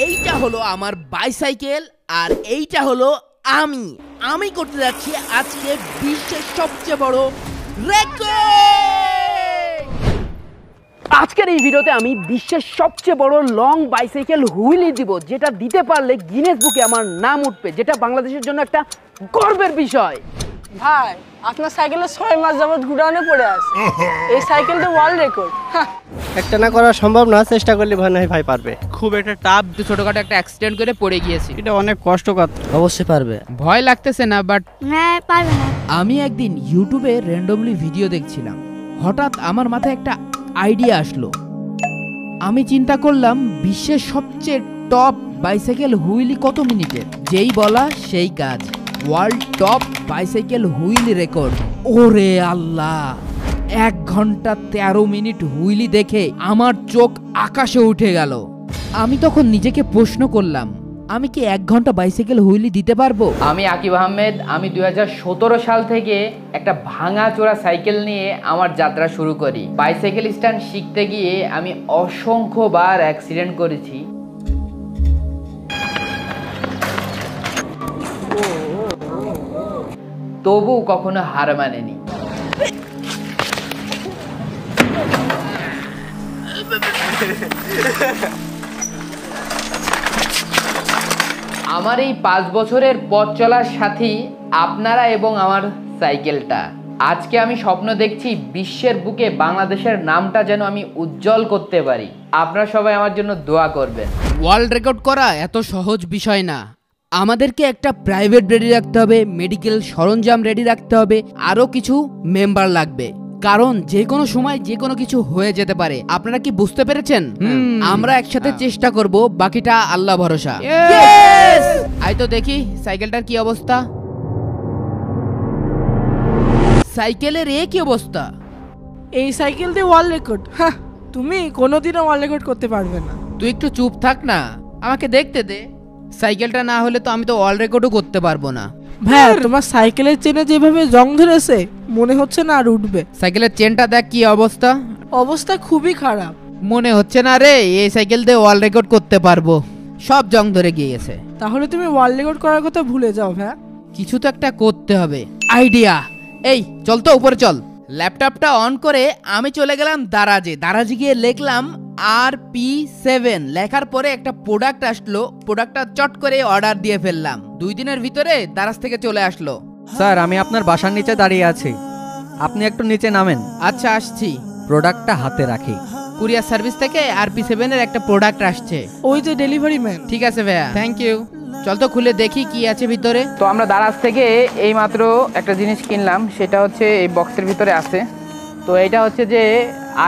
এইটা হলো আমার বাইসাইকেল আর এইটা হলো আমি করতে যাচ্ছি আজকে বিশ্বের সবচেয়ে বড় রেকর্ড। আজকের এই ভিডিওতে আমি বিশ্বের সবচেয়ে বড় লং বাইসাইকেল হুইলি দিব, যেটা দিতে পারলে গিনেস বুকে আমার নাম উঠবে, যেটা বাংলাদেশের জন্য একটা গর্বের বিষয়। ভাই আপনার সাইকেলে 6 মাস যাবত গুডাউনে পড়ে আছে, এই সাইকেলটা ওয়ার্ল্ড রেকর্ড। একটা না করা সম্ভব না, চেষ্টা করলে ভাই পারবে। খুব একটা টাফ, ছোটখাটো একটা অ্যাক্সিডেন্ট করে পড়ে গিয়েছি। এটা অনেক কষ্টকর। অবশ্যই পারবে। ভয় লাগতেছে না, বাট হ্যাঁ পারবে না। আমি একদিন ইউটিউবে র্যান্ডমলি ভিডিও দেখছিলাম, হঠাৎ আমার মাথায় একটা আইডিয়া আসলো। আমি চিন্তা করলাম বিশ্বের সবচেয়ে টপ বাইসাইকেল হুইলি কত মিনিটের, যেই বলা সেই কাজ, world top bicycle wheelie record. ওরে আল্লাহ, 1 ঘন্টা 13 মিনিট হুইলি দেখে আমার চোখ আকাশে উঠে গেল। আমি তখন নিজেকে প্রশ্ন করলাম, আমি কি 1 ঘন্টা বাইসাইকেল হুইলি দিতে পারবো? আমি আকিব আহমেদ। আমি 2017 সাল থেকে একটা ভাঙাচোরা সাইকেল নিয়ে আমার যাত্রা শুরু করি। বাইসাইকেল স্ট্যান্ড শিখতে গিয়ে আমি অসংখ্যবার অ্যাক্সিডেন্ট করেছি। তবু কখনো হার মানেনি। আমার এই 5 বছরের পথ চলার সাথী আপনারা এবং আমার সাইকেলটা। আজকে আমি স্বপ্ন দেখছি বিশ্বের বুকে বাংলাদেশের নামটা যেন আমি উজ্জ্বল করতে পারি। আপনারা সবাই আমার জন্য দোয়া করবেন। ওয়ার্ল্ড রেকর্ড করা এত সহজ বিষয় না। আমাদেরকে একটা প্রাইভেট রেডি রাখতে হবে, মেডিকেল সরঞ্জাম রেডি রাখতে হবে, আরো কিছু মেম্বার লাগবে, কারণ যে কোনো সময় যে কোনো কিছু হয়ে যেতে পারে। আপনারা কি বুঝতে পেরেছেন? আমরা একসাথে চেষ্টা করব, বাকিটা আল্লাহ ভরসা। আই তো দেখি সাইকেলটার কি অবস্থা। সাইকেলের কি অবস্থা? এই সাইকেল দিয়ে ওয়ার্ল্ড রেকর্ড? হ্যাঁ, তুমি কোনোদিনও ওয়ার্ল্ড রেকর্ড করতে পারবে না। তুই একটু চুপ থাক না, আমাকে দেখতে দে। সাইকেলটা না হলে তো আমি তো ওয়ার্ল্ড রেকর্ডও করতে পারবো না। ভাই তোমার সাইকেলের চেনে যেভাবে জং ধরেছে, মনে হচ্ছে না আর উঠবে। সাইকেলের চেনটা দেখ কি অবস্থা। অবস্থা খুবই খারাপ। মনে হচ্ছে না রে এই সাইকেল দিয়ে ওয়ার্ল্ড রেকর্ড করতে পারবো, সব জং ধরে গিয়েছে। তাহলে তুমি ওয়ার্ল্ড রেকর্ড করার কথা ভুলে যাও। ভাই কিছু তো একটা করতে হবে। আইডিয়া, এই চল তো উপরে চল। ল্যাপটপটা অন করে আমি চলে গেলাম দারাজে গিয়ে লিখলাম RP7। লেখার পরে একটা প্রোডাক্ট আসলো, প্রোডাক্টটা চট করে অর্ডার দিয়ে ফেললাম। 2 দিনের ভিতরে দারাজ থেকে চলে আসলো। স্যার, আমি আপনার বাসার নিচে দাঁড়িয়ে আছি, আপনি একটু নিচে নামেন। আচ্ছা আসছি। প্রোডাক্টটা হাতে রাখি। কুরিয়ার সার্ভিস থেকে RP7 এর একটা প্রোডাক্ট আসছে। ওই যে ডেলিভারি ম্যান। ঠিক আছে ভাইয়া, থ্যাংক ইউ। চল তো খুলে দেখি কি আছে ভিতরে। তো আমরা দারাজ থেকে এই মাত্র একটা জিনিস কিনলাম, সেটা হচ্ছে এই বক্সের ভিতরে আছে। তো এটা হচ্ছে যে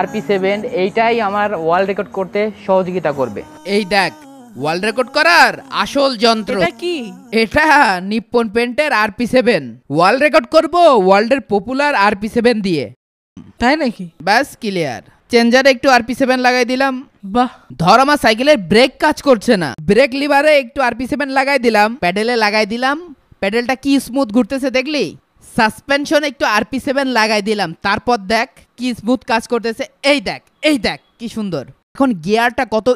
RP7, এইটাই আমার ওয়ার্ল্ড রেকর্ড করতে সহযোগিতা করবে। এই দেখ, ওয়ার্ল্ড রেকর্ড করার আসল যন্ত্র। এটা কি? এটা নিপ্পন পেন্টের RP7। ওয়ার্ল্ড রেকর্ড করব ওয়ার্ল্ডের পপুলার RP7 দিয়ে। তাই নাকি? ব্যাস ক্লিয়ার। চেঞ্জারে একটু RP7 লাগাই দিলাম। বাহ। ধর আমার সাইকেলের ব্রেক কাজ করছে না, ব্রেক লিভারে একটু RP7 লাগাই দিলাম, প্যাডেলে লাগাই দিলাম, প্যাডেলটা কি স্মুথ ঘুরতেছে দেখলি। সাসপেনশন একটু RP7 লাগাই দিলাম, তারপর দেখ কি স্মুথ কাজ করতেছে। এই দেখ কি সুন্দর। এখন গিয়ারটা কত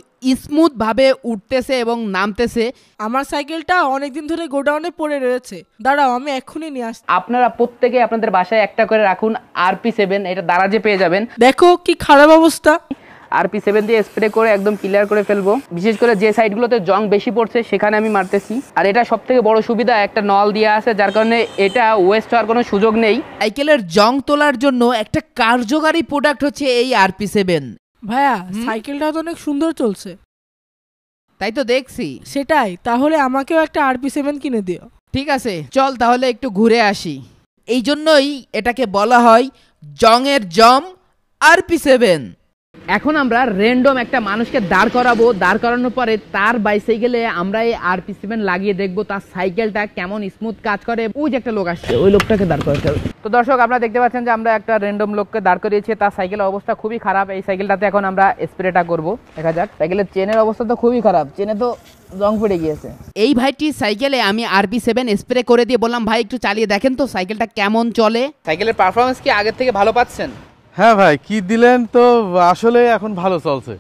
স্মুথ ভাবে উঠতেছে এবং নামতেছে। আমার সাইকেলটা অনেকদিন ধরে গোডাউনে পড়ে রয়েছে, দাঁড়াও আমি এক্ষুনি নিয়ে আসছি। আপনারা প্রত্যেকে আপনাদের বাসায় একটা করে রাখুন RP7, এটা দারাজে পেয়ে যাবেন। দেখো কি খারাপ অবস্থা। RP7 দিয়ে স্প্রে করে একদম ক্লিয়ার করে ফেলবো। বিশেষ করে যে সাইডগুলোতে জং বেশি পড়ছে সেখানে আমি মারতেছি। আর এটা সব থেকে বড় সুবিধা, একটা নল দেওয়া আছে, যার কারণে এটা ওয়েস্ট হওয়ার কোনো সুযোগ নেই। সাইকেলের জং তোলার জন্য একটা কার্যকারী প্রোডাক্ট হচ্ছে এই RP7। ভাইয়া সাইকেলটা তো অনেক সুন্দর চলছে। তাই তো দেখছি। সেটাই, তাহলে আমাকেও একটা RP7 কিনে দিও। ঠিক আছে, চল তাহলে একটু ঘুরে আসি। এই জন্যই এটাকে বলা হয় জংয়ের জম RP7। এখন আমরা র্যান্ডম একটা মানুষকে দাঁড় করাবো, দাঁড় করানোর পরে তার বাইসাইকেলে আমরা এই RP7 লাগিয়ে দেখবো তার সাইকেলটা কেমন স্মুথ কাজ করে। ওই যে একটা লোক আসছে, ওই লোকটাকে দাঁড় করাতে হবে। তো দর্শক, আপনারা দেখতে পাচ্ছেন যে আমরা একটা র্যান্ডম লোককে দাঁড় করিয়েছি, তার সাইকেলের অবস্থা খুবই খারাপ। এই সাইকেলটাতে এখন আমরা স্প্রেটা করব, দেখা যাক। সাইকেলের চেনের অবস্থা তো খুবই খারাপ, চেনে তো জং পড়ে গিয়েছে। এই ভাইটির সাইকেলে আমি RP7 স্প্রে করে দিয়ে বললাম, ভাই একটু চালিয়ে দেখেন তো সাইকেলটা কেমন চলে। সাইকেলের পারফরমেন্স কি আগের থেকে ভালো পাচ্ছেন? হ্যাঁ ভাই, কি দিলেন তো আসলে এখন ভালো চলছে।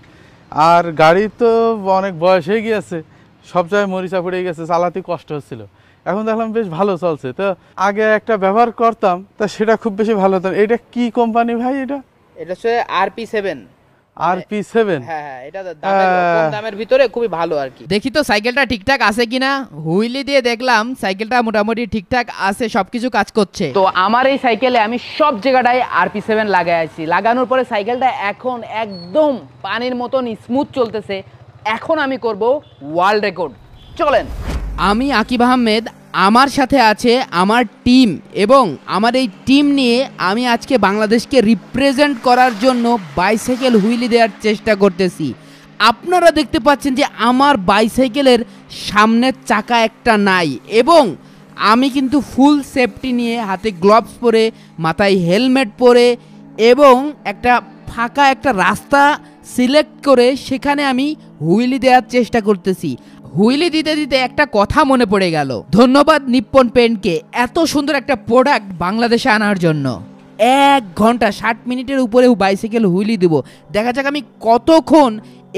আর গাড়ি তো অনেক বয়স হয়ে গিয়েছে, সব জায়গায় মরিচা পড়ে গেছে, চালাতে কষ্ট হচ্ছিল। এখন দেখলাম বেশ ভালো চলছে। তো আগে একটা ব্যবহার করতাম, তা সেটা খুব বেশি ভালো হতো। এটা কি কোম্পানি ভাই? এটা হচ্ছে RP7। RP7। হ্যাঁ, এটা কম দামের ভিতরে খুবই ভালো আর কি। দেখি তো সাইকেলটা ঠিকঠাক আছে কিনা। হুইলি দিয়ে দেখলাম সাইকেলটা মোটামুটি ঠিকঠাক আছে, সবকিছু কাজ করছে। তো আমার এই সাইকেলে আমি সব জায়গাটায় RP7 লাগাই আছি। লাগানোর পরে সাইকেলটা এখন একদম পানির মতন স্মুথ চলতেছে। এখন আমি করব ওয়ার্ল্ড রেকর্ড। চলেন। আমি আকিব আহমেদ, আমার সাথে আছে আমার টিম, এবং আমার এই টিম নিয়ে আমি আজকে বাংলাদেশকে রিপ্রেজেন্ট করার জন্য বাইসাইকেল হুইলি দেওয়ার চেষ্টা করতেছি। আপনারা দেখতে পাচ্ছেন যে আমার বাইসাইকেলের সামনের চাকা একটা নাই, এবং আমি কিন্তু ফুল সেফটি নিয়ে, হাতে গ্লোভস পরে, মাথায় হেলমেট পরে, এবং একটা ফাঁকা একটা রাস্তা সিলেক্ট করে সেখানে আমি হুইলি দেওয়ার চেষ্টা করতেছি। হুইলি দিতে দিতে একটা কথা মনে পড়ে গেল। ধন্যবাদ নিপ্পন পেন্টকে এত সুন্দর একটা প্রোডাক্ট বাংলাদেশে আনার জন্য। 1 ঘন্টা 60 মিনিটের উপরেও বাইসাইকেল হুইলি দেব। দেখা যাক আমি কতক্ষণ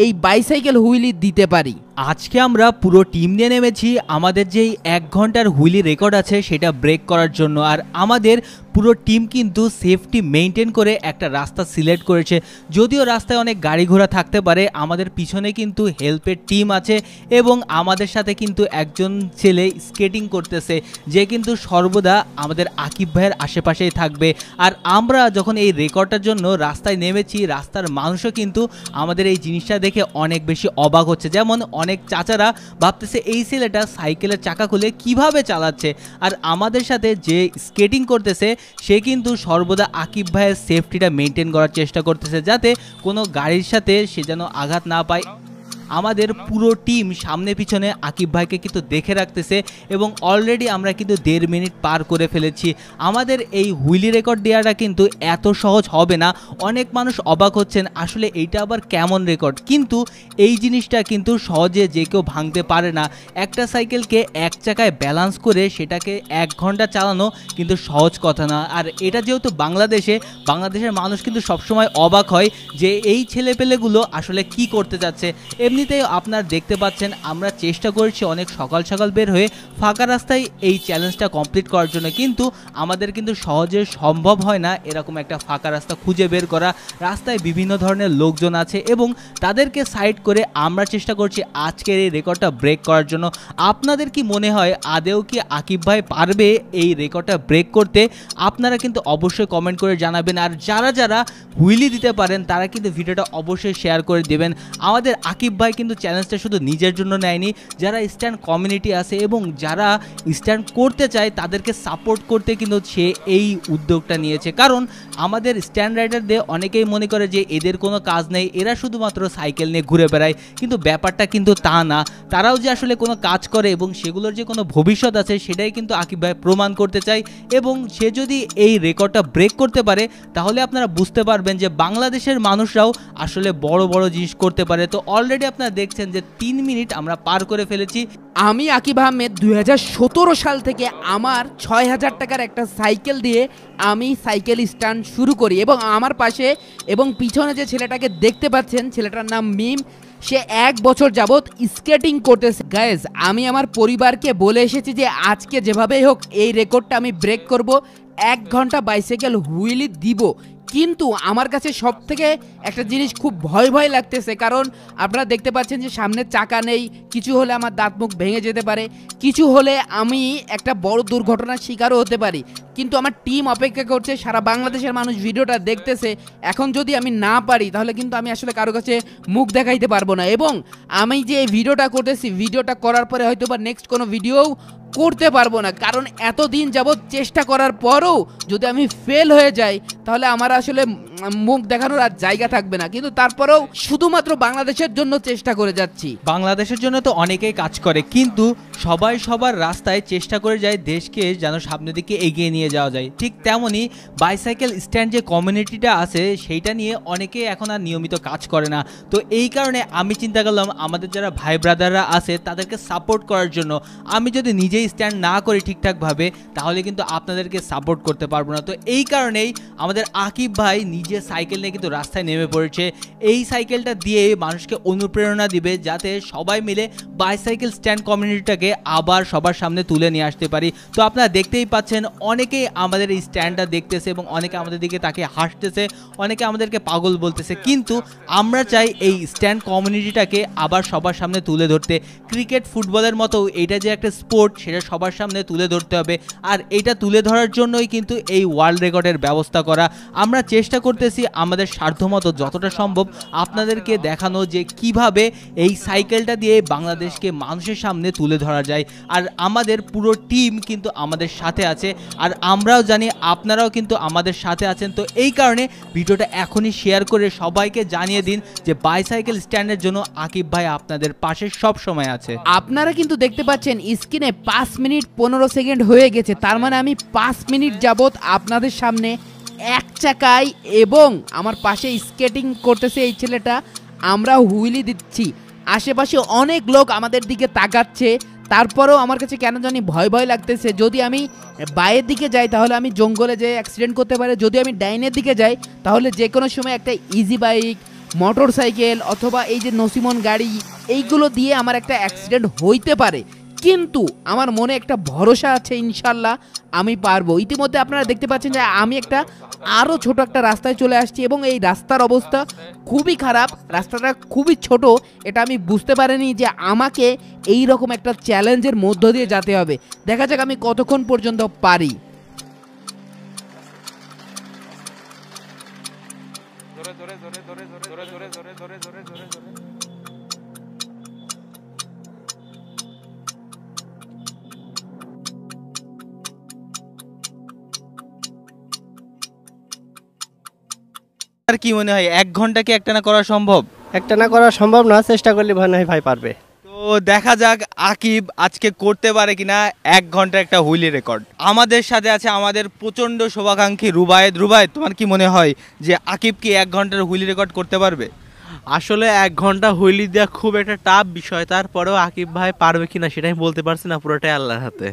এই বাইসাইকেল হুইলি দিতে পারি। আজকে আমরা পুরো টিম নিয়ে নেমেছি আমাদের যেই 1 ঘন্টার হুইলি রেকর্ড আছে সেটা ব্রেক করার জন্য। আর আমাদের পুরো টিম কিন্তু সেফটি মেনটেন করে একটা রাস্তা সিলেক্ট করেছে। যদিও রাস্তায় অনেক গাড়ি ঘোড়া থাকতে পারে, আমাদের পিছনে কিন্তু হেল্পের টিম আছে, এবং আমাদের সাথে কিন্তু একজন ছেলে স্কেটিং করতেছে, যে কিন্তু সর্বদা আমাদের আকিব ভাইয়ের আশেপাশেই থাকবে। আর আমরা যখন এই রেকর্ডটার জন্য রাস্তায় নেমেছি, রাস্তার মানুষও কিন্তু আমাদের এই জিনিসটা দেখে অনেক বেশি অবাক হচ্ছে। যেমন অনেক চাচারা ভাবতেছে এই ছেলেটা সাইকেলের চাকা খুলে কিভাবে চালাচ্ছে, আর আমাদের সাথে যে স্কেটিং করতেছে সে কিন্তু সর্বদা আকিব ভাইয়ের সেফটিটা মেনটেন করার চেষ্টা করতেছে, যাতে কোনো গাড়ির সাথে সে যেন আঘাত না পায়। আমাদের পুরো টিম সামনে পিছনে আকিব ভাইকে কিন্তু দেখে রাখতেছে, এবং অলরেডি আমরা কিন্তু 1.5 মিনিট পার করে ফেলেছি। আমাদের এই হুইলি রেকর্ড দেওয়াটা কিন্তু এত সহজ হবে না। অনেক মানুষ অবাক হচ্ছেন আসলে এইটা আবার কেমন রেকর্ড, কিন্তু এই জিনিসটা কিন্তু সহজে যে কেউ ভাঙতে পারে না। একটা সাইকেলকে এক চাকায় ব্যালেন্স করে সেটাকে 1 ঘন্টা চালানো কিন্তু সহজ কথা না। আর এটা যেহেতু বাংলাদেশের মানুষ কিন্তু সবসময় অবাক হয় যে এই ছেলেপেলেগুলো আসলে কি করতে যাচ্ছে। এমনিতেই আপনারা দেখতে পাচ্ছেন আমরা চেষ্টা করেছি অনেক সকাল সকাল বের হয়ে ফাঁকা রাস্তায় এই চ্যালেঞ্জটা কমপ্লিট করার জন্য, কিন্তু আমাদের কিন্তু সহজে সম্ভব হয় না এরকম একটা ফাঁকা রাস্তা খুঁজে বের করা। রাস্তায় বিভিন্ন ধরনের লোকজন আছে, এবং তাদেরকে সাইড করে আমরা চেষ্টা করছি আজকের এই রেকর্ডটা ব্রেক করার জন্য। আপনাদের কি মনে হয় আদেও কি আকিব ভাই পারবে এই রেকর্ডটা ব্রেক করতে? আপনারা কিন্তু অবশ্যই কমেন্ট করে জানাবেন। আর যারা যারা হুইলি দিতে পারেন তারা কিন্তু ভিডিওটা অবশ্যই শেয়ার করে দেবেন। আমাদের আকিব ভাই কিন্তু চ্যালেঞ্জটা শুধু নিজের জন্য নেয়নি, যারা স্ট্যান্ড কমিউনিটি আছে এবং যারা স্ট্যান্ড করতে চায় তাদেরকে সাপোর্ট করতে কিন্তু সে এই উদ্যোগটা নিয়েছে। কারণ আমাদের স্ট্যান্ড রাইডারদের অনেকেই মনে করে যে এদের কোনো কাজ নেই, এরা শুধুমাত্র সাইকেল নিয়ে ঘুরে বেড়ায়, কিন্তু ব্যাপারটা কিন্তু তা না। তারাও যে আসলে কোনো কাজ করে এবং সেগুলোর যে কোনো ভবিষ্যৎ আছে সেটাই কিন্তু আকিব ভাই প্রমাণ করতে চায়। এবং সে যদি এই রেকর্ডটা ব্রেক করতে পারে তাহলে আপনারা বুঝতে পারবেন যে বাংলাদেশের মানুষরাও আসলে বড় বড় জিনিস করতে পারে। তো অলরেডি আপনারা দেখছেন যে 3 মিনিট আমরা পার করে ফেলেছি। আমি আকিব আহমেদ 2017 সাল থেকে আমার 6000 টাকার একটা সাইকেল দিয়ে আমি সাইকেল স্ট্যান্ড শুরু করি, এবং আমার পাশে এবং পিছনে যে ছেলেটাকে দেখতে পাচ্ছেন ছেলেটার নাম মিম, সে 1 বছর যাবত স্কেটিং করতেছে। গাইজ, আমি আমার পরিবারকে বলে এসেছি যে আজকে যেভাবেই হোক এই রেকর্ডটা আমি ব্রেক করব, 1 ঘন্টা বাইসাইকেল হুইলি দিব। কিন্তু আমার কাছে সব থেকে একটা জিনিস খুব ভয় ভয় লাগতেছে, কারণ আপনারা দেখতে পাচ্ছেন যে সামনের চাকা নেই, কিছু হলে আমার দাঁত মুখ ভেঙে যেতে পারে, কিছু হলে আমি একটা বড় দুর্ঘটনার শিকারও হতে পারি। কিন্তু আমার টিম অপেক্ষা করছে, সারা বাংলাদেশের মানুষ ভিডিওটা দেখতেছে। এখন যদি আমি না পারি তাহলে কিন্তু আমি আসলে কারো কাছে মুখ দেখাইতে পারবো না। এবং আমি যে ভিডিওটা করতেছি, ভিডিওটা করার পরে হয়তো বা নেক্সট কোনো ভিডিও করতে পারবো না, কারণ এতদিন যাবৎ চেষ্টা করার পরও যদি আমি ফেল হয়ে যাই তাহলে আমার আসলে মুখ দেখানোর আর জায়গা থাকবে না। কিন্তু তারপরেও শুধুমাত্র বাংলাদেশের জন্য চেষ্টা করে যাচ্ছি। বাংলাদেশের জন্য তো অনেকেই কাজ করে, কিন্তু সবাই সবার রাস্তায় চেষ্টা করে যায় দেশকে যেন সামনের দিকে এগিয়ে নিয়ে যাওয়া যায়। ঠিক তেমনই বাইসাইকেল স্ট্যান্ড যে কমিউনিটিটা আছে সেইটা নিয়ে অনেকে এখন আর নিয়মিত কাজ করে না। তো এই কারণে আমি চিন্তা করলাম আমাদের যারা ভাই ব্রাদাররা আছে তাদেরকে সাপোর্ট করার জন্য। আমি যদি নিজেই স্ট্যান্ড না করি ঠিকঠাকভাবে তাহলে কিন্তু আপনাদেরকে সাপোর্ট করতে পারবো না। তো এই কারণেই আমাদের আকিব ভাই নিজে সাইকেল নিয়ে কিন্তু রাস্তায় নেমে পড়েছে। এই সাইকেলটা দিয়ে মানুষকে অনুপ্রেরণা দিবে যাতে সবাই মিলে বাইসাইকেল স্ট্যান্ড কমিউনিটিটাকে আবার সবার সামনে তুলে নিয়ে আসতে পারি। তো আপনারা দেখতেই পাচ্ছেন অনেকেই আমাদের এই স্ট্যান্ডটা দেখতেছে এবং অনেকে আমাদের দিকে তাকে হাসতেছে, অনেকে আমাদেরকে পাগল বলতেছে, কিন্তু আমরা চাই এই স্ট্যান্ড কমিউনিটিটাকে আবার সবার সামনে তুলে ধরতে। ক্রিকেট ফুটবলের মতো এটা যে একটা স্পোর্ট সেটা সবার সামনে তুলে ধরতে হবে, আর এটা তুলে ধরার জন্যই কিন্তু এই ওয়ার্ল্ড রেকর্ডের ব্যবস্থা করা। আমরা চেষ্টা করতেছি আমাদের সাধ্যমতো যতটা সম্ভব আপনাদেরকে দেখানো যে কিভাবে এই সাইকেলটা দিয়ে বাংলাদেশকে মানুষের সামনে তুলে ধরা যায়। আর আমাদের পুরো টিম কিন্তু আমাদের সাথে আছে, আর আমরাও জানি আপনারাও কিন্তু আমাদের সাথে আছেন। তো এই কারণে ভিডিওটা এখনই শেয়ার করে সবাইকে জানিয়ে দিন যে বাইসাইকেল স্ট্যান্ডের জন্য আকিব ভাই আপনাদের পাশে সব সময় আছে। আপনারা কিন্তু দেখতে পাচ্ছেন স্ক্রিনে 5 মিনিট 15 সেকেন্ড হয়ে গেছে, তার মানে আমি 5 মিনিট যাবত আপনাদের সামনে এক চাকায় এবং আমার পাশে স্কেটিং করতেছে এই ছেলেটা, আমরা হুইলি দিচ্ছি। আশেপাশে অনেক লোক আমাদের দিকে তাকাচ্ছে, তারপরেও আমার কাছে কেন জানি ভয় ভয় লাগতেছে। যদি আমি বায়ের দিকে যাই তাহলে আমি জঙ্গলে যেয়ে অ্যাক্সিডেন্ট করতে পারে, যদি আমি ডাইনের দিকে যাই তাহলে যে কোনো সময় একটা ইজি বাইক, মোটর সাইকেল অথবা এই যে নসিমন গাড়ি এইগুলো দিয়ে আমার একটা অ্যাক্সিডেন্ট হইতে পারে, কিন্তু আমার মনে একটা ভরসা আছে, ইনশাল্লাহ আমি পারবো। ইতিমধ্যে আপনারা দেখতে পাচ্ছেন যে আমি একটা আরও ছোট একটা রাস্তায় চলে আসছি এবং এই রাস্তার অবস্থা খুবই খারাপ, রাস্তাটা খুবই ছোট। এটা আমি বুঝতে পারিনি যে আমাকে এই রকম একটা চ্যালেঞ্জের মধ্য দিয়ে যেতে হবে। দেখা যাক আমি কতক্ষণ পর্যন্ত পারি। আর কি মনে হয় 1 ঘন্টা কি একটানা করা সম্ভব? একটা না করা সম্ভব না, চেষ্টা করলে মনে হয় ভাই পারবে। তো দেখা যাক আকিব আজকে করতে পারে কিনা 1 ঘন্টা একটা হুইলি রেকর্ড। আমাদের সাথে আছে আমাদের প্রচন্ড শুভাকাঙ্ক্ষী রুবায়েদ। রুবায়েদ, তোমার কি মনে হয় যে আকিব কি 1 ঘন্টার হুইলি রেকর্ড করতে পারবে? আসলে 1 ঘন্টা হুইলি দেওয়া খুব একটা টাফ বিষয়, তারপরেও আকিব ভাই পারবে কিনা সেটাই বলতে পারছি না, পুরোটাই আল্লাহর হাতে।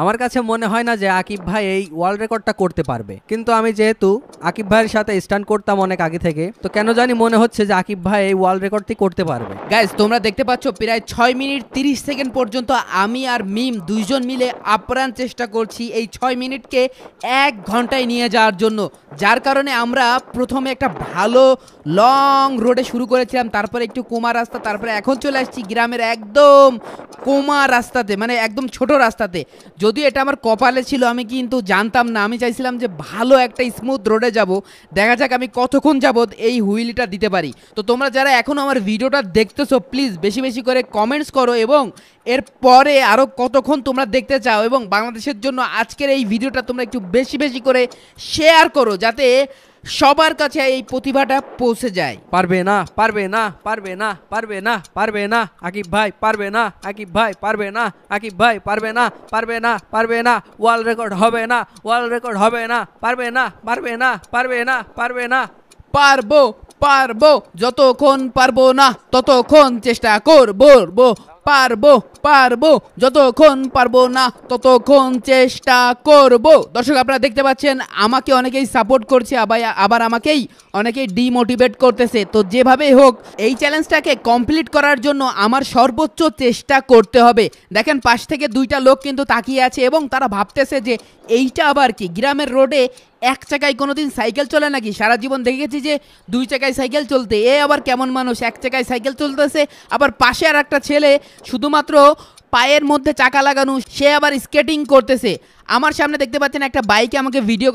আমার কাছে মনে হয় না যে আকিব ভাই এই ওয়ার্ল্ড রেকর্ডটা করতে পারবে, কিন্তু আমি যেহেতু আকিব ভাইয়ের সাথে স্ট্যান্ড করতাম অনেক আগে থেকে, তো কেন জানি মনে হচ্ছে যে আকিব ভাই এই ওয়ার্ল্ড রেকর্ডটি করতে পারবে। গাইস, তোমরা দেখতে পাচ্ছ প্রায় 6 মিনিট 30 সেকেন্ড পর্যন্ত আমি আর মিম দুইজন মিলে আপ্রাণ চেষ্টা করছি এই 6 মিনিটকে 1 ঘন্টায় নিয়ে যাওয়ার জন্য, যার কারণে আমরা প্রথমে একটা ভালো লং রোডে শুরু করেছিলাম, তারপরে একটু কোমা রাস্তা, তারপরে এখন চলে আসছি গ্রামের একদম কোমা রাস্তাতে, মানে একদম ছোট রাস্তাতে। যদিও এটা আমার কপালে ছিল, আমি কিন্তু জানতাম না, আমি চাইছিলাম যে ভালো একটা স্মুথ রোডে যাব। দেখা যাক আমি কতক্ষণ যাবত এই হুইলিটা দিতে পারি। তো তোমরা যারা এখন আমার ভিডিওটা দেখতেছো প্লিজ বেশি বেশি করে কমেন্টস করো এবং এর পরে আরও কতক্ষণ তোমরা দেখতে চাও, এবং বাংলাদেশের জন্য আজকের এই ভিডিওটা তোমরা একটু বেশি বেশি করে শেয়ার করো যাতে সবার কাছে এই প্রতিভাটা পৌঁছে যায়। পারবে না, পারবে না, পারবে না, পারবে না, পারবে না, আকিব ভাই পারবে না, আকিব ভাই পারবে না, আকিব ভাই পারবে না, পারবে না, পারবে না, ওয়ার্ল্ড রেকর্ড হবে না, ওয়ার্ল্ড রেকর্ড হবে না, পারবে না, পারবে না, পারবে না, পারবে না। পারবো পারবো, যতক্ষণ পারবো না ততক্ষণ চেষ্টা করবো, পারবো পারবো, যতক্ষণ পারবো না ততক্ষণ চেষ্টা করব। দর্শক, আপনারা দেখতে পাচ্ছেন আমাকে অনেকেই সাপোর্ট করছে, আবার আমাকেই অনেকেই ডিমোটিভেট করতেছে। তো যেভাবেই হোক এই চ্যালেঞ্জটাকে কমপ্লিট করার জন্য আমার সর্বোচ্চ চেষ্টা করতে হবে। দেখেন পাশ থেকে 2টা লোক কিন্তু তাকিয়ে আছে এবং তারা ভাবতেছে যে এইটা আবার কি, গ্রামের রোডে 1 চাকায় কোনোদিন সাইকেল চলে নাকি? সারা জীবন দেখেছি যে 2 চাকায় সাইকেল চলতে, এ আবার কেমন মানুষ 1 চাকায় সাইকেল চলতেছে। আবার পাশে আর একটা ছেলে শুধুমাত্র পায়ের মধ্যে চাকা লাগানো, সে আবার স্কেটিং করতেছে। আমার সামনে দেখতে পাচ্ছেন একটা বাইকে আমাকে ভিডিও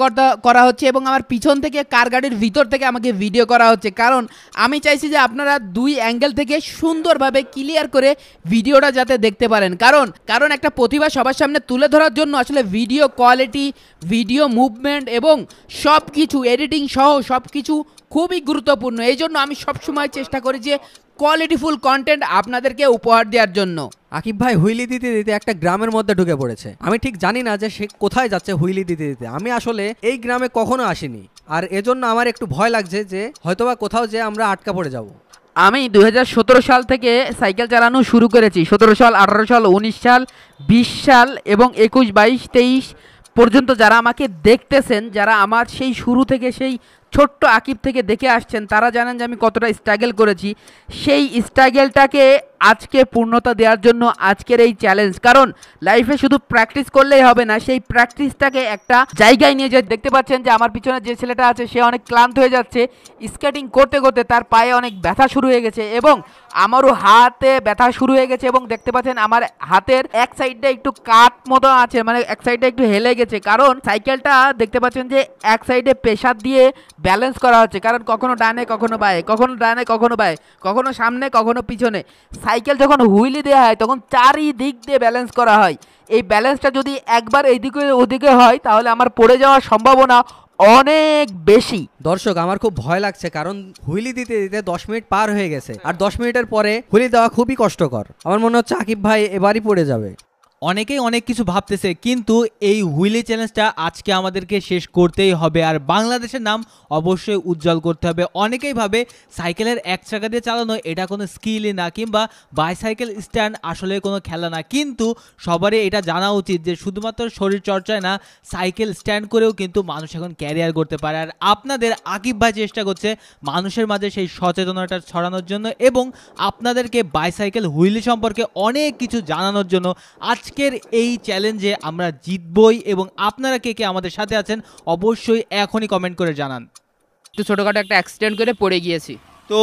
করা হচ্ছে এবং আমার পিছন থেকে কার গাড়ির ভিতর থেকে আমাকে ভিডিও করা হচ্ছে, কারণ আমি চাইছি যে আপনারা 2 অ্যাঙ্গেল থেকে সুন্দরভাবে ক্লিয়ার করে ভিডিওটা যাতে দেখতে পারেন। কারণ একটা প্রতিভা সবার সামনে তুলে ধরার জন্য আসলে ভিডিও কোয়ালিটি, ভিডিও মুভমেন্ট এবং সব কিছু এডিটিং সহ সব কিছু খুবই গুরুত্বপূর্ণ। এই জন্য আমি সবসময় চেষ্টা করি যে কোয়ালিটিফুল কন্টেন্ট আপনাদেরকে উপহার দেওয়ার জন্য। আকিব ভাই হুইলি দিতে দিতে একটা গ্রামের মধ্যে ঢুকে পড়েছে। আমি ঠিক জানি না যে সে কোথায় যাচ্ছে হুইলি দিতে দিতে। আমি আসলে এই গ্রামে কখনো আসিনি, আর এজন্য আমার একটু ভয় লাগছে যে হয়তোবা কোথাও যে আমরা আটকা পড়ে যাব। আমি 2017 সাল থেকে সাইকেল চালানো শুরু করেছি। 17 সাল, 18 সাল, 19 সাল, 20 সাল এবং 21, 22, 23 পর্যন্ত যারা আমাকে দেখতেছেন, যারা আমার সেই শুরু থেকে সেই ছোট্ট আকিব থেকে দেখে আসছেন, তারা জানেন যে আমি কতটা স্ট্রাগল করেছি। সেই স্ট্রাগলটাকে আজকে পূর্ণতা দেওয়ার জন্য আজকের এই চ্যালেঞ্জ। কারণ লাইফে শুধু প্র্যাকটিস করলেই হবে না, সেই প্র্যাকটিসটাকে একটা জায়গায় নিয়ে যায়। দেখতে পাচ্ছেন যে আমার পিছনে যে ছেলেটা আছে সে অনেক ক্লান্ত হয়ে যাচ্ছে। স্কেটিং করতে করতে তার পায়ে অনেক ব্যথা শুরু হয়ে গেছে এবং আমারও হাতে ব্যথা শুরু হয়ে গেছে এবং দেখতে পাচ্ছেন আমার হাতের এক সাইডটা একটু কাট মতো আছে, মানে এক সাইডটা একটু হেলে গেছে। কারণ সাইকেলটা দেখতে পাচ্ছেন যে এক সাইডে প্রেসার দিয়ে ব্যালেন্স করা হচ্ছে, কারণ কখনো ডানে কখনো বায়ে, কখনো ডানে কখনো বায়ে, কখনো সামনে কখনো পিছনে। সাইকেল যখন হুইলি দেওয়া হয় তখন চারিদিক দিয়ে ব্যালেন্স করা হয়। এই ব্যালেন্সটা যদি একবার এইদিকে ওদিকে হয় তাহলে আমার পড়ে যাওয়ার সম্ভাবনা অনেক বেশি। দর্শক, আমার খুব ভয় লাগছে, কারণ হুইলি দিতে দিতে 10 মিনিট পার হয়ে গেছে, আর 10 মিনিটের পরে হুইলি দেওয়া খুবই কষ্টকর। আমার মনে হচ্ছে আকিব ভাই এবারই পড়ে যাবে। অনেকেই অনেক কিছু ভাবতেছে, কিন্তু এই হুইলি চ্যালেঞ্জটা আজকে আমাদেরকে শেষ করতেই হবে, আর বাংলাদেশের নাম অবশ্যই উজ্জ্বল করতে হবে। অনেকেই ভাবে সাইকেলের এক চাকা দিয়ে চালানো এটা কোনো স্কিলই না, কিংবা বাইসাইকেল স্ট্যান্ড আসলে কোনো খেলা না, কিন্তু সবারই এটা জানা উচিত যে শুধুমাত্র শরীর চর্চায় না, সাইকেল স্ট্যান্ড করেও কিন্তু মানুষ এখন ক্যারিয়ার করতে পারে। আর আপনাদের আকিব ভাই চেষ্টা করছে মানুষের মাঝে সেই সচেতনতা ছড়ানোর জন্য এবং আপনাদেরকে বাইসাইকেল হুইলি সম্পর্কে অনেক কিছু জানানোর জন্য। আজকের এই চ্যালেঞ্জে আমরা জিতবই, এবং আপনারা কে কে আমাদের সাথে আছেন অবশ্যই এখনই কমেন্ট করে জানান। একটু ছোটোখাটো একটা অ্যাক্সিডেন্ট করে পড়ে গিয়েছি। তো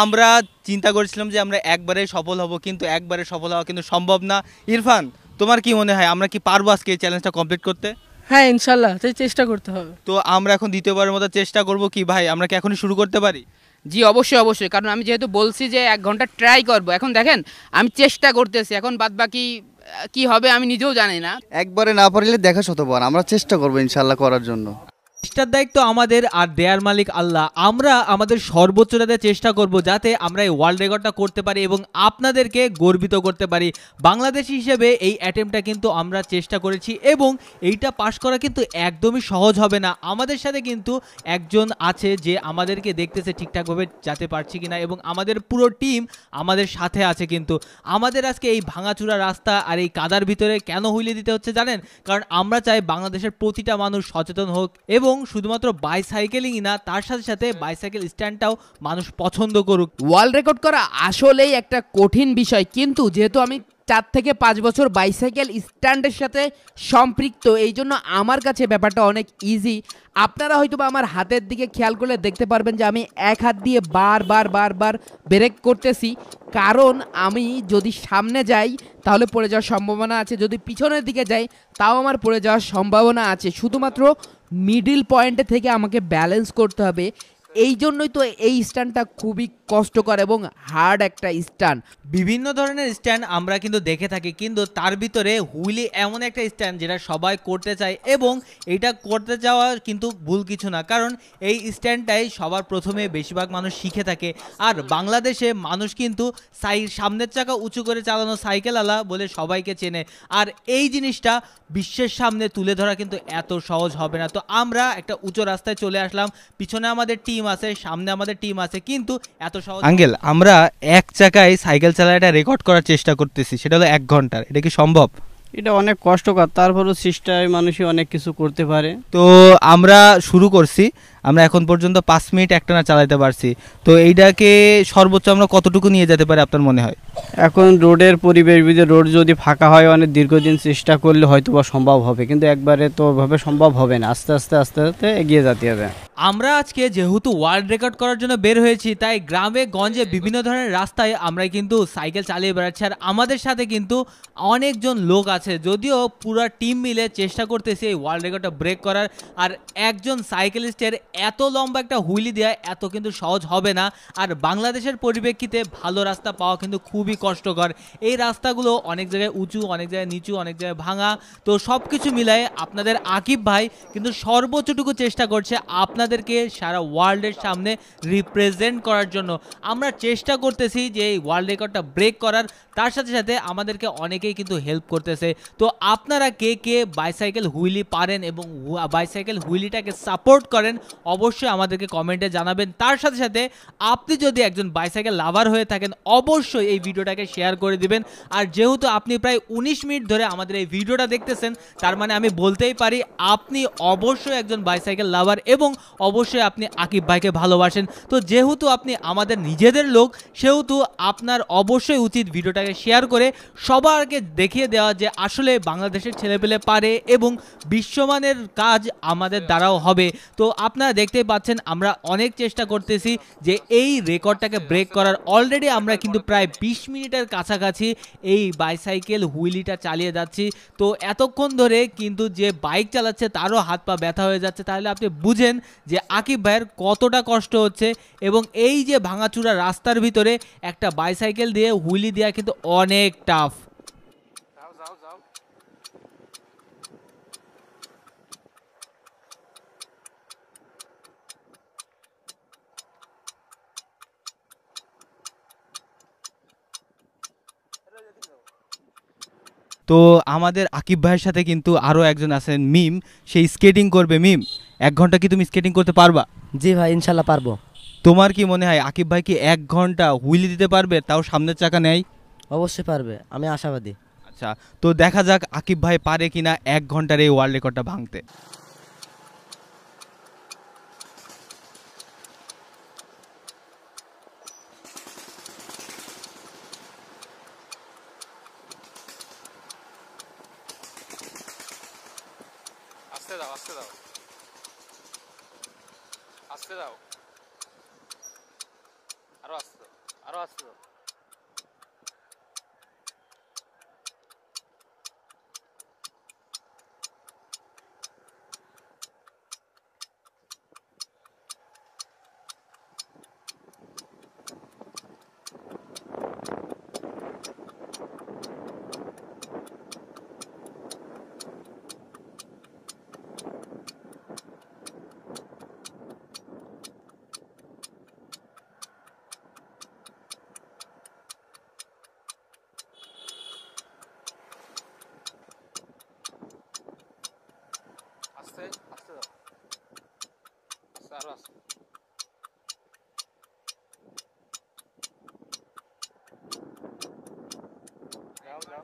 আমরা চিন্তা করেছিলাম যে আমরা একবারে সফল হব, কিন্তু একবারে সফল হওয়া কিন্তু সম্ভব না। ইরফান, তোমার কি মনে হয় আমরা কি পারবো আজকে এই চ্যালেঞ্জটা কমপ্লিট করতে? হ্যাঁ, ইনশাল্লাহ, তাই চেষ্টা করতে হবে। তো আমরা এখন দ্বিতীয়বারের মতো চেষ্টা করব কি ভাই, আমরা কি এখনই শুরু করতে পারি? জি অবশ্যই অবশ্যই, কারণ আমি যেহেতু বলছি যে 1 ঘন্টা ট্রাই করব, এখন দেখেন আমি চেষ্টা করতেছি, এখন বাদ বাকি কি হবে আমি নিজেও জানি না। একবারে না পারলে দেখা শতবার, আমরা চেষ্টা করবো ইনশাল্লাহ করার জন্য। চেষ্টার দায়িত্ব আমাদের, আর দেয়ার মালিক আল্লাহ। আমরা আমাদের সর্বোচ্চটা দিয়ে চেষ্টা করব যাতে আমরা এই ওয়ার্ল্ড রেকর্ডটা করতে পারি এবং আপনাদেরকে গর্বিত করতে পারি। বাংলাদেশি হিসেবে এই অ্যাটেম্পটা কিন্তু আমরা চেষ্টা করেছি এবং এইটা পাস করা কিন্তু একদমই সহজ হবে না। আমাদের সাথে কিন্তু একজন আছে যে আমাদেরকে দেখতেছে ঠিকঠাকভাবে যেতে পারছি কিনা, এবং আমাদের পুরো টিম আমাদের সাথে আছে। কিন্তু আমাদের আজকে এই ভাঙাচুরা রাস্তা আর এই কাদার ভিতরে কেন হুইলে দিতে হচ্ছে জানেন? কারণ আমরা চাই বাংলাদেশের প্রতিটা মানুষ সচেতন হোক এবং শুধুমাত্র বাইসাইকেলিংই না, তার সাথে সাথে বাইসাইকেল স্ট্যান্ডটাও মানুষ পছন্দ করুক। ওয়ার্ল্ড রেকর্ড করা আসলেই একটা কঠিন বিষয়, কিন্তু যেহেতু আমি 4 থেকে 5 বছর বাইসাইকেল স্ট্যান্ডের সাথে সম্পৃক্ত, এই জন্য আমার কাছে ব্যাপারটা অনেক ইজি। আপনারা হয়তো বা আমার হাতের দিকে খেয়াল করলে দেখতে পারবেন যে আমি এক হাত দিয়ে বারবার ব্রেক করতেছি, কারণ আমি যদি সামনে যাই তাহলে পড়ে যাওয়ার সম্ভাবনা আছে, যদি পিছনের দিকে যাই তাও আমার পড়ে যাওয়ার সম্ভাবনা আছে। শুধুমাত্র মিডিল পয়েন্টে থেকে আমাকে ব্যালেন্স করতে হবে। এই জন্যই তো এই স্ট্যান্ডটা খুবই কষ্টকর এবং হার্ড একটা স্ট্যান্ড। বিভিন্ন ধরনের স্ট্যান্ড আমরা কিন্তু দেখে থাকি, কিন্তু তার ভিতরে হুইলি এমন একটা স্ট্যান্ড যেটা সবাই করতে চায়, এবং এটা করতে যাওয়া কিন্তু ভুল কিছু না, কারণ এই স্ট্যান্ডটাই সবার প্রথমে বেশিরভাগ মানুষ শিখে থাকে। আর বাংলাদেশে মানুষ কিন্তু সামনের চাকা উঁচু করে চালানো সাইকেলওয়ালা বলে সবাইকে চেনে, আর এই জিনিসটা বিশ্বের সামনে তুলে ধরা কিন্তু এত সহজ হবে না। তো আমরা একটা উঁচু রাস্তায় চলে আসলাম, পিছনে আমাদের টিম আছে, সামনে আমাদের টিম আছে, কিন্তু এত সহজ। আঙ্কেল, আমরা এক চাকায় সাইকেল চালানোটা রেকর্ড করার চেষ্টা করতেছি, সেটা হলো 1 ঘন্টার। এটা কি সম্ভব? এটা অনেক কষ্টকর, তারপরও চেষ্টায় মানুষই অনেক কিছু করতে পারে। তো আমরা শুরু করছি, আমরা এখন পর্যন্ত 5 মিনিট একটানা চালাতে পারছি। তো এইটাকে সর্বোচ্চ আমরা কতটুকু নিয়ে যেতে পারি আপনার মনে হয়? এখন রোডের পরিবেশ, রোড যদি ফাঁকা হয় অনেক দীর্ঘদিন চেষ্টা করলে হয়তো বা সম্ভব হবে, কিন্তু একবারে তো ওভাবে সম্ভব হবে না, আস্তে আস্তে এগিয়ে যেতে হবে। আমরা আজকে যেহেতু ওয়ার্ল্ড রেকর্ড করার জন্য বের হয়েছি, তাই গ্রামে গঞ্জে বিভিন্ন ধরনের রাস্তায় আমরা কিন্তু সাইকেল চালিয়ে বেড়াচ্ছি, আর আমাদের সাথে কিন্তু অনেকজন লোক আছে। যদিও পুরো টিম মিলে চেষ্টা করতেছি এই ওয়ার্ল্ড রেকর্ডটা ব্রেক করার, আর একজন সাইকেলিস্টের এত লম্বা একটা হুইলি দেওয়া এত কিন্তু সহজ হবে না। আর বাংলাদেশের পরিপ্রেক্ষিতে ভালো রাস্তা পাওয়া কিন্তু খুবই কষ্টকর। এই রাস্তাগুলো অনেক জায়গায় উঁচু, অনেক জায়গায় নিচু, অনেক জায়গায় ভাঙা। তো সব কিছু মিলায়ে আপনাদের আকিব ভাই কিন্তু সর্বোচ্চটুকু চেষ্টা করছে আপনাদেরকে সারা ওয়ার্ল্ডের সামনে রিপ্রেজেন্ট করার জন্য। আমরা চেষ্টা করতেছি যে এই ওয়ার্ল্ড রেকর্ডটা ব্রেক করার, তার সাথে সাথে আমাদেরকে অনেকেই কিন্তু হেল্প করতেছে। তো আপনারা কে কে বাইসাইকেল হুইলি পারেন এবং বাইসাইকেল হুইলিটাকে সাপোর্ট করেন অবশ্যই আমাদেরকে কমেন্টে জানাবেন। তার সাথে সাথে আপনি যদি একজন বাইসাইকেল লাভার হয়ে থাকেন অবশ্যই এই ভিডিওটাকে শেয়ার করে দিবেন। আর যেহেতু আপনি প্রায় 19 মিনিট ধরে আমাদের এই ভিডিওটা দেখতেছেন, তার মানে আমি বলতেই পারি আপনি অবশ্যই একজন বাইসাইকেল লাভার এবং অবশ্যই আপনি আকিব ভাইকে ভালোবাসেন। তো যেহেতু আপনি আমাদের নিজেদের লোক, সেহেতু আপনার অবশ্যই উচিত ভিডিওটাকে শেয়ার করে সবারকে দেখিয়ে দেওয়া যে আসলে বাংলাদেশের ছেলেপেলে পারে এবং বিশ্বমানের কাজ আমাদের দ্বারাও হবে। তো আপনারা দেখতেই পাচ্ছেন আমরা অনেক চেষ্টা করতেছি যে এই রেকর্ডটাকে ব্রেক করার। অলরেডি আমরা কিন্তু প্রায় 20 মিনিটের কাছাকাছি এই বাইসাইকেল হুইলিটা চালিয়ে যাচ্ছি। তো এতক্ষণ ধরে কিন্তু যে বাইক চালাচ্ছে তারও হাত পা ব্যথা হয়ে যাচ্ছে। তাহলে আপনি বুঝেন যে আকিব ভাইয়ের কতটা কষ্ট হচ্ছে। এবং এই যে ভাঙাচুরা রাস্তার ভিতরে একটা বাইসাইকেল দিয়ে হুইলি দেওয়া কিন্তু অনেক টাফ। তো আমাদের আকিব ভাইয়ের সাথে কিন্তু আরও একজন আছেন মিম, সেই স্কেটিং করবে। মিম, 1 ঘন্টা কি তুমি স্কেটিং করতে পারবা? জি ভাই, ইনশাল্লাহ পারবো। তোমার কি মনে হয় আকিব ভাই কি 1 ঘন্টা হুইলি দিতে পারবে, তাও সামনের চাকা নেই? অবশ্যই পারবে, আমি আশাবাদী। আচ্ছা, তো দেখা যাক আকিব ভাই পারে কিনা 1 ঘন্টার এই ওয়ার্ল্ড রেকর্ডটা ভাঙতে। আস্তে দাও, আস্তে দাও, আস্তে দাও, আরো আস্তে দাও, আরো আস্তে দাও। আস্তে আস্তে দাও, আস্তে, আরো আস্তে। যাও যাও।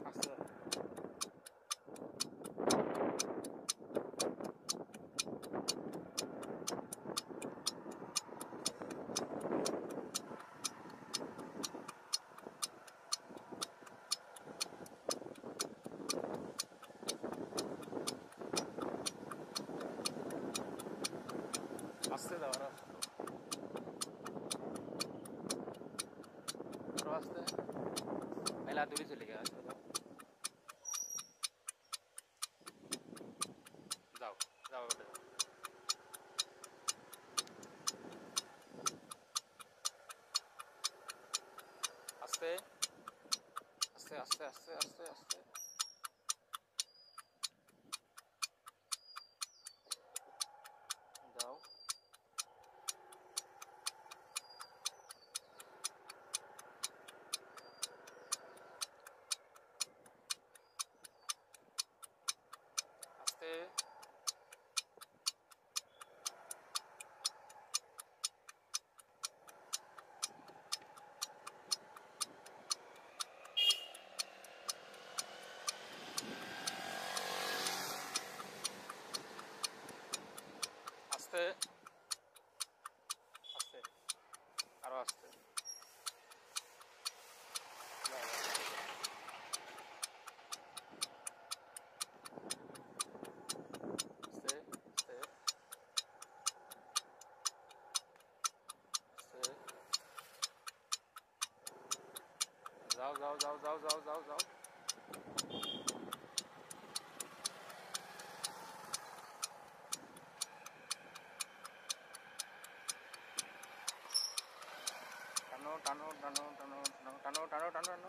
আস্তে দাও। আস্তে দাও, আরো আস্তে, আরো আস্তে। মেলা দূরে চলে গেছে, আস্তে দাও। যাও যাও, ওটা আস্তে আস্তে আস্তে আস্তে আস্তে আস্তে। যাও, আস্তে। আস্তে আস্তে, আরো আস্তে। আস্তে আস্তে আস্তে। যাও যাও যাও যাও যাও যাও যাও। টানো টানো টানো টানো টানো টানো টানো টানো।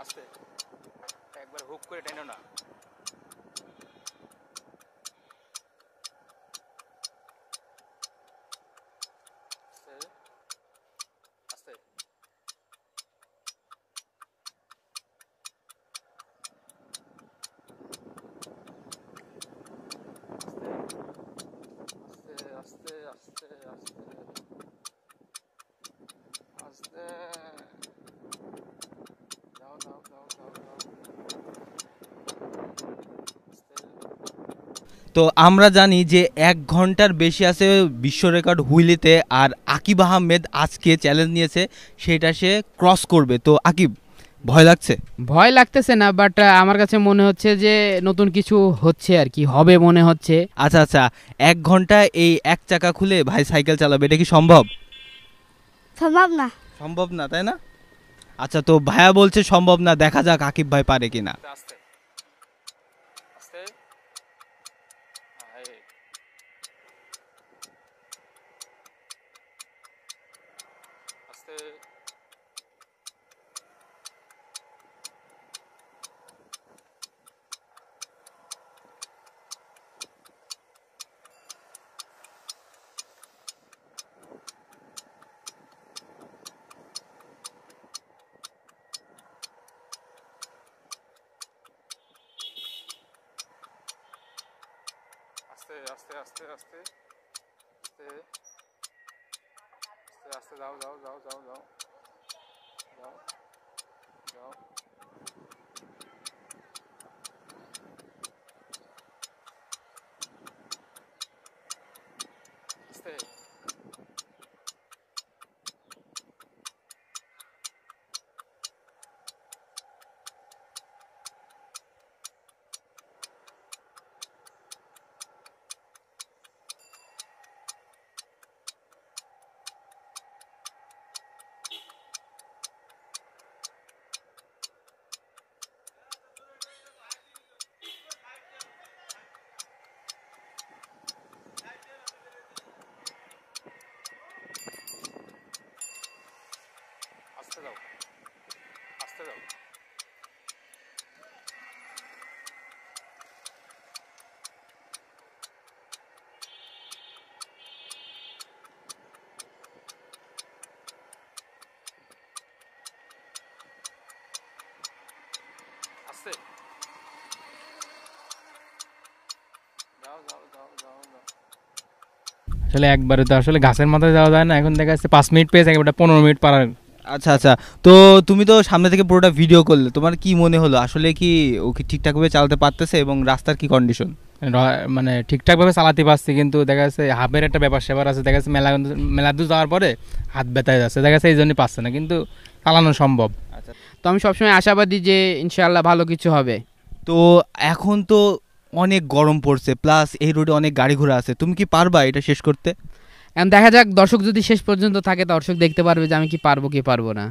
আস্তে, একবার হুক করে টেনো না। আস্তে তো আমরা জানি যে 1 ঘন্টার বেশি আছে বিশ্ব রেকর্ড হুইলিতে, আর আকিব আহমেদ আজকে চ্যালেঞ্জ নিয়েছে সেটা সে ক্রস করবে। তো আকিব, ভয় লাগছে? ভয় লাগতেছে না, বাট আমার কাছে মনে হচ্ছে যে নতুন কিছু হচ্ছে আর কি, হবে মনে হচ্ছে। আচ্ছা আচ্ছা, 1 ঘন্টা এই এক চাকা খুলে ভাই সাইকেল চালাবে, এটা কি সম্ভব? সম্ভব না। সম্ভব না, তাই না? আচ্ছা, তো ভাইয়া বলছে সম্ভব না, দেখা যাক আকিব ভাই পারে কিনা। আস্তে আস্তে এই আস্তে আস্তে আস্তে আস্তে আস্তে আস্তে আস্তে যাও যাও যাও যাও যাও যাও যাও আস্তে আস্তে যাও আস্তে যাও আস্তে যাও যাও যাও যাও যাও আসলে একবারে তো আসলে গাছের মাথায় যাওয়া যায় না, এখন দেখা যাচ্ছে 5 মিনিট পেয়েছে, একেবারে 15 মিনিট পারার। আচ্ছা আচ্ছা, তো তুমি তো সামনে থেকে পুরোটা ভিডিও করলে, তোমার কি মনে হলো আসলে কি ও কি ঠিকঠাকভাবে চালাতে পারতেছে এবং রাস্তার কি কন্ডিশন? মানে ঠিকঠাকভাবে চালাতে পারছি, কিন্তু দেখা যাচ্ছে হাফের একটা ব্যাপার সেবার আছে, দেখা যাচ্ছে মেলা দূর যাওয়ার পরে হাত ব্যথায় যাচ্ছে, দেখা যাচ্ছে এই জন্যই পাচ্ছে না, কিন্তু চালানো সম্ভব। আচ্ছা, তো আমি সবসময় আশাবাদী যে ইনশাআল্লাহ ভালো কিছু হবে। তো এখন তো অনেক গরম পড়ছে, প্লাস এই রোডে অনেক গাড়ি ঘোড়া আছে, তুমি কি পারবা এটা শেষ করতে? এখন দেখা যাক, দর্শক যদি শেষ পর্যন্ত থাকে দর্শক দেখতে পারবে যে আমি কি পারবো কি পারবো না।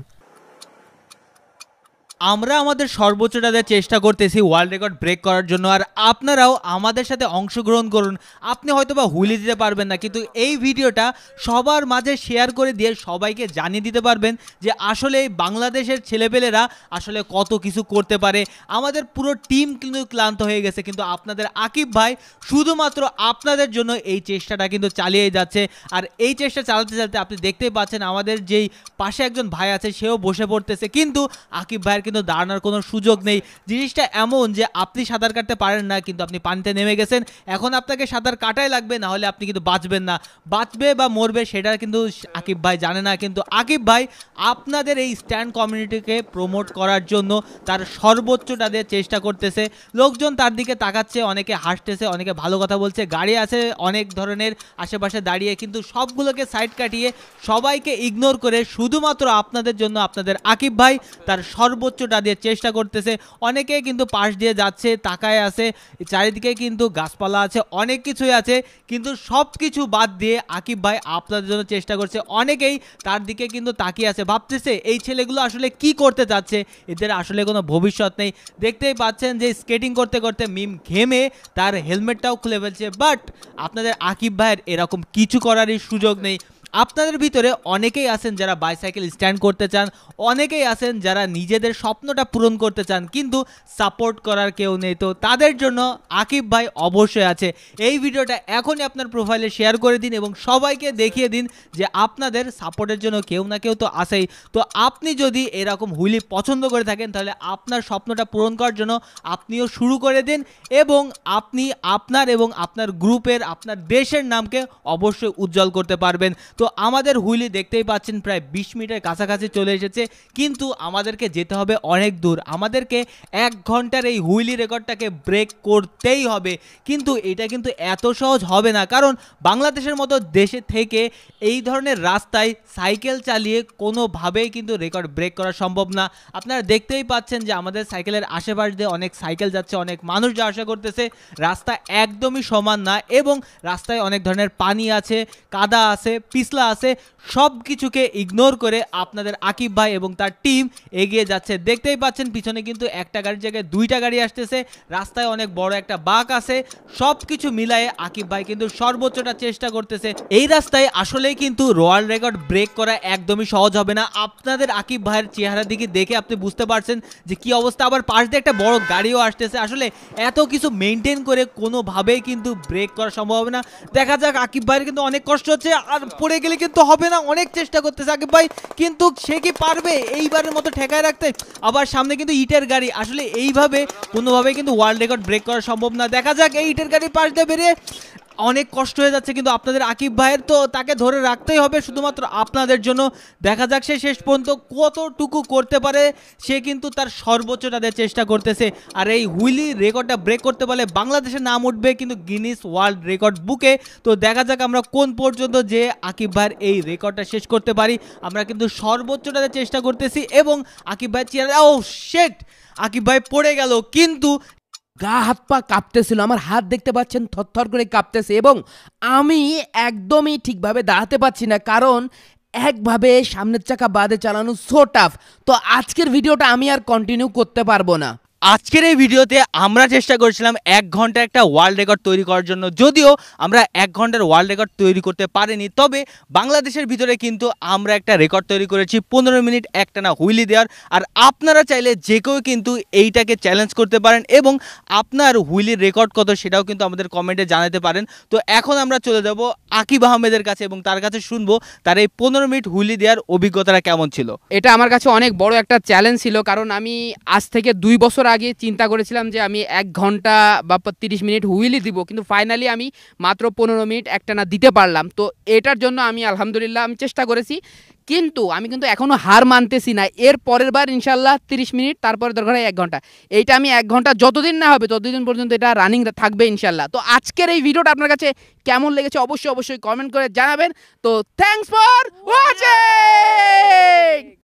আমরা আমাদের সর্বোচ্চটা দেওয়ার চেষ্টা করতেছি ওয়ার্ল্ড রেকর্ড ব্রেক করার জন্য, আর আপনারাও আমাদের সাথে অংশগ্রহণ করুন। আপনি হয়তো বা হুইলি দিতে পারবেন না, কিন্তু এই ভিডিওটা সবার মাঝে শেয়ার করে দিয়ে সবাইকে জানিয়ে দিতে পারবেন যে আসলে এই বাংলাদেশের ছেলেপেলেরা আসলে কত কিছু করতে পারে। আমাদের পুরো টিম কিন্তু ক্লান্ত হয়ে গেছে, কিন্তু আপনাদের আকিব ভাই শুধুমাত্র আপনাদের জন্য এই চেষ্টাটা কিন্তু চালিয়ে যাচ্ছে। আর এই চেষ্টা চালাতে চালাতে আপনি দেখতেই পাচ্ছেন আমাদের যেই পাশে একজন ভাই আছে সেও বসে পড়তেছে, কিন্তু আকিব ভাইয়ের কিন্তু দাঁড়ানোর কোনো সুযোগ নেই। জিনিসটা এমন যে আপনি সাঁতার কাটতে পারেন না, কিন্তু আপনি পানিতে নেমে গেছেন, এখন আপনাকে সাঁতার কাটাই লাগবে, না হলে আপনি কিন্তু বাঁচবেন না। বাঁচবে বা মরবে সেটা কিন্তু আকিব ভাই জানে না, কিন্তু আকিব ভাই আপনাদের এই স্ট্যান্ড কমিউনিটিকে প্রমোট করার জন্য তার সর্বোচ্চটা দিয়ে চেষ্টা করতেছে। লোকজন তার দিকে তাকাচ্ছে, অনেকে হাসতেছে, অনেকে ভালো কথা বলছে, গাড়ি আছে অনেক ধরনের আশেপাশে দাঁড়িয়ে, কিন্তু সবগুলোকে সাইড কাটিয়ে সবাইকে ইগনোর করে শুধুমাত্র আপনাদের জন্য আপনাদের আকিব ভাই তার সর্বোচ্চটা দিয়ে চেষ্টা করতেছে। অনেকে কিন্তু পাশ দিয়ে যাচ্ছে, তাকায় আছে, চারিদিকে কিন্তু গাছপালা আছে, অনেক কিছুই আছে, কিন্তু সব কিছু বাদ দিয়ে আকিব ভাই আপনাদের জন্য চেষ্টা করছে। অনেকেই তার দিকে কিন্তু তাকিয়ে আছে, ভাবতেছে এই ছেলেগুলো আসলে কি করতে চাচ্ছে, এদের আসলে কোনো ভবিষ্যৎ নেই। দেখতেই পাচ্ছেন যে স্কেটিং করতে করতে মিম ঘেমে তার হেলমেটটাও খুলে ফেলছে, বাট আপনাদের আকিব ভাইয়ের এরকম কিছু করারই সুযোগ নেই। আপনাদের ভিতরে অনেকেই আছেন যারা বাইসাইকেল স্ট্যান্ড করতে চান, অনেকেই আছেন যারা নিজেদের স্বপ্নটা পূরণ করতে চান, কিন্তু সাপোর্ট করার কেউ নেই। তো তাদের জন্য আকিব ভাই অবশ্যই আছে। এই ভিডিওটা এখনই আপনার প্রোফাইলে শেয়ার করে দিন এবং সবাইকে দেখিয়ে দিন যে আপনাদের সাপোর্টের জন্য কেউ না কেউ তো আছেই। তো আপনি যদি এরকম হুইলি পছন্দ করে থাকেন তাহলে আপনার স্বপ্নটা পূরণ করার জন্য আপনিও শুরু করে দিন, এবং আপনি আপনার এবং আপনার গ্রুপের, আপনার দেশের নামকে অবশ্যই উজ্জ্বল করতে পারবেন। তো আমাদের হুইলি দেখতেই পাচ্ছেন প্রায় 20 মিনিটের কাছাকাছি চলে এসেছে, কিন্তু আমাদেরকে যেতে হবে অনেক দূর। আমাদেরকে 1 ঘন্টার এই হুইলি রেকর্ডটাকে ব্রেক করতেই হবে, কিন্তু এটা কিন্তু এত সহজ হবে না, কারণ বাংলাদেশের মতো দেশে থেকে এই ধরনের রাস্তায় সাইকেল চালিয়ে কোনোভাবেই কিন্তু রেকর্ড ব্রেক করা সম্ভব না। আপনারা দেখতেই পাচ্ছেন যে আমাদের সাইকেলের আশেপাশ দিয়ে অনেক সাইকেল যাচ্ছে, অনেক মানুষ যাওয়া আসা করতেছে, রাস্তা একদমই সমান না এবং রাস্তায় অনেক ধরনের পানি আছে, কাদা আছে, পিছলা আছে, সব কিছুকে ইগনোর করে আপনাদের আকিব ভাই এবং তার টিম এগিয়ে যাচ্ছে। দেখতেই পাচ্ছেন পিছনে কিন্তু একটা গাড়ির জায়গায় 2টা গাড়ি আসতেছে, রাস্তায় অনেক বড় একটা বাঁক আছে, সব কিছু মিলায়ে আকিব ভাই কিন্তু সর্বোচ্চটা চেষ্টা করতেছে। এই রাস্তায় আসলেই কিন্তু ওয়ার্ল্ড রেকর্ড ব্রেক করা একদমই সহজ হবে না। আপনাদের আকিব ভাইয়ের চেহারার দিকে দেখে আপনি বুঝতে পারছেন যে কি অবস্থা, আবার পাশ দিয়ে একটা বড় গাড়িও আসতেছে। আসলে এত কিছু মেনটেন করে কোনোভাবেই কিন্তু ব্রেক করা সম্ভব হবে না। দেখা যাক, আকিব ভাইয়ের কিন্তু অনেক কষ্ট হচ্ছে, আর পড়ে গেলে কিন্তু হবে না, অনেক চেষ্টা করতেছে আকিব ভাই, কিন্তু সে কি পারবে এইবারের মতো ঠেকায় রাখতে? আবার সামনে কিন্তু ইটের গাড়ি, আসলে এইভাবে কোনোভাবেই কিন্তু ওয়ার্ল্ড রেকর্ড ব্রেক করা সম্ভব না। দেখা যাক, এই ইটের গাড়ির পাশ দিয়ে বেরিয়ে অনেক কষ্ট হয়ে যাচ্ছে, কিন্তু আপনাদের আকিব ভাইয়ের তো তাকে ধরে রাখতেই হবে শুধুমাত্র আপনাদের জন্য। দেখা যাক সে শেষ পর্যন্ত কতটুকু করতে পারে, সে কিন্তু তার সর্বোচ্চটা দেওয়ার চেষ্টা করতেছে। আর এই হুইলি রেকর্ডটা ব্রেক করতে পারলে বাংলাদেশের নাম উঠবে কিন্তু গিনিস ওয়ার্ল্ড রেকর্ড বুকে। তো দেখা যাক আমরা কোন পর্যন্ত যে আকিব ভাইয়ের এই রেকর্ডটা শেষ করতে পারি। আমরা কিন্তু সর্বোচ্চটা দেওয়ার চেষ্টা করতেছি এবং আকিব ভাই চেয়ারে, ও শিট, আকিব ভাই পড়ে গেল, কিন্তু গা হাত পা কাঁপতেছিল, আমার হাত দেখতে পাচ্ছেন থরথর করে কাঁপতেছে এবং আমি একদমই ঠিকভাবে দাঁড়াতে পারছি না, কারণ একভাবে সামনের চাকা বাদে চালানো সো টাফ। তো আজকের ভিডিওটা আমি আর কন্টিনিউ করতে পারবো না। আজকের এই ভিডিওতে আমরা চেষ্টা করেছিলাম 1 ঘন্টা একটা ওয়ার্ল্ড রেকর্ড তৈরি করার জন্য, যদিও আমরা 1 ঘন্টার ওয়ার্ল্ড রেকর্ড তৈরি করতে পারিনি, তবে বাংলাদেশের ভিতরে কিন্তু আমরা একটা রেকর্ড তৈরি করেছি 15 মিনিট একটানা হুইলি দেওয়ার। আর আপনারা চাইলে যে কেউ কিন্তু এইটাকে চ্যালেঞ্জ করতে পারেন এবং আপনার হুইলির রেকর্ড কত সেটাও কিন্তু আমাদের কমেন্টে জানাতে পারেন। তো এখন আমরা চলে যাব আকিব আহমেদের কাছে এবং তার কাছে শুনবো তার এই 15 মিনিট হুইলি দেওয়ার অভিজ্ঞতাটা কেমন ছিল। এটা আমার কাছে অনেক বড় একটা চ্যালেঞ্জ ছিল, কারণ আমি আজ থেকে 2 বছর আগে চিন্তা করেছিলাম যে আমি 1 ঘন্টা বা 30 মিনিট হুইলি দিব, কিন্তু ফাইনালি আমি মাত্র 15 মিনিট একটানা দিতে পারলাম। তো এটার জন্য আমি আলহামদুলিল্লাহ আমি চেষ্টা করেছি, কিন্তু আমি কিন্তু এখনও হার মানতেছি না। এর পরের বার ইনশাল্লাহ 30 মিনিট, তারপরে দরকার হয় 1 ঘন্টা। এইটা আমি 1 ঘন্টা যতদিন না হবে ততদিন পর্যন্ত এটা রানিং থাকবে ইনশাল্লাহ। তো আজকের এই ভিডিওটা আপনার কাছে কেমন লেগেছে অবশ্যই কমেন্ট করে জানাবেন। তো থ্যাঙ্কস ফর ওয়াচিং।